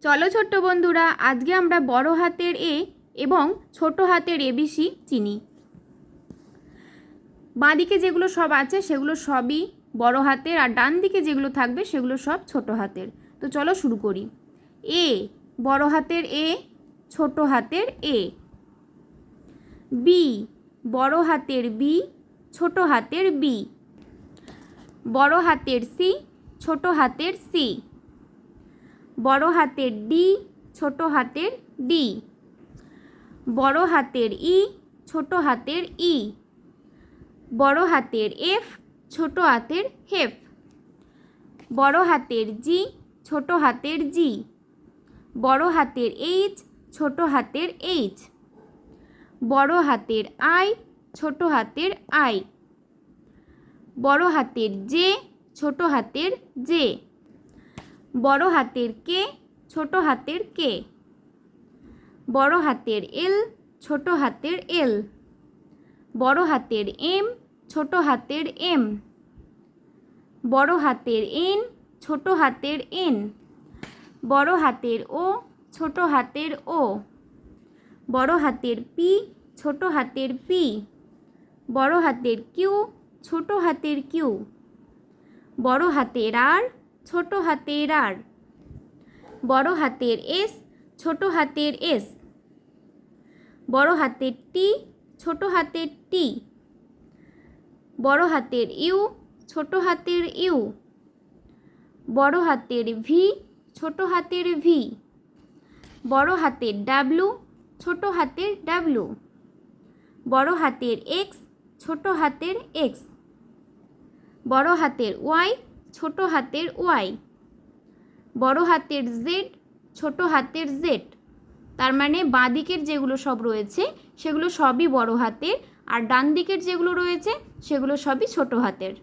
চলো ছোট্ট বন্ধুরা, আজকে আমরা বড় হাতের এ এবং ছোট হাতের এবিসি চিনি। বাঁদিকে যেগুলো সব আছে সেগুলো সবই বড় হাতের, আর ডান দিকে যেগুলো থাকবে সেগুলো সব ছোট হাতের। তো চলো শুরু করি। এ বড় হাতের এ, ছোট হাতের এ। বি বড় হাতের বি, ছোট হাতের বি। বড় হাতের সি, ছোট হাতের সি। বড় হাতের ডি, ছোট হাতের ডি। বড় হাতের ই, ছোট হাতের ই। বড় হাতের এফ, ছোট হাতের হেফ। বড় হাতের জি, ছোট হাতের জি। বড় হাতের এইচ, ছোট হাতের এইচ। বড় হাতের আই, ছোট হাতের আই। বড় হাতের জে, ছোট হাতের জে। বড় হাতের কে, ছোট হাতের কে। বড় হাতের এল, ছোট হাতের এল। বড় হাতের এম, ছোট হাতের এম। বড় হাতের এন, ছোট হাতের এন। বড় হাতের ও, ছোট হাতের ও। বড় হাতের পি, ছোট হাতের পি। বড় হাতের কিউ, ছোট হাতের কিউ। বড় হাতের আর, ছোট হাতের আর। বড় হাতের এস, ছোট হাতের এস। বড় হাতের টি, ছোট হাতের টি। বড় হাতের ইউ, ছোট হাতের ইউ। বড় হাতের ভি, ছোট হাতের ভি। বড় হাতের ডাব্লু, ছোট হাতের ডাব্লু। বড় হাতের এক্স, ছোট হাতের এক্স। বড় হাতের ওয়াই, ছোট হাতের ওয়াই। বড় হাতের জেড, ছোট হাতের জেড। তার মানে বাঁ দিকের যেগুলো সব রয়েছে সেগুলো সবই বড় হাতের, আর ডান দিকের যেগুলো রয়েছে সেগুলো সবই ছোট হাতের।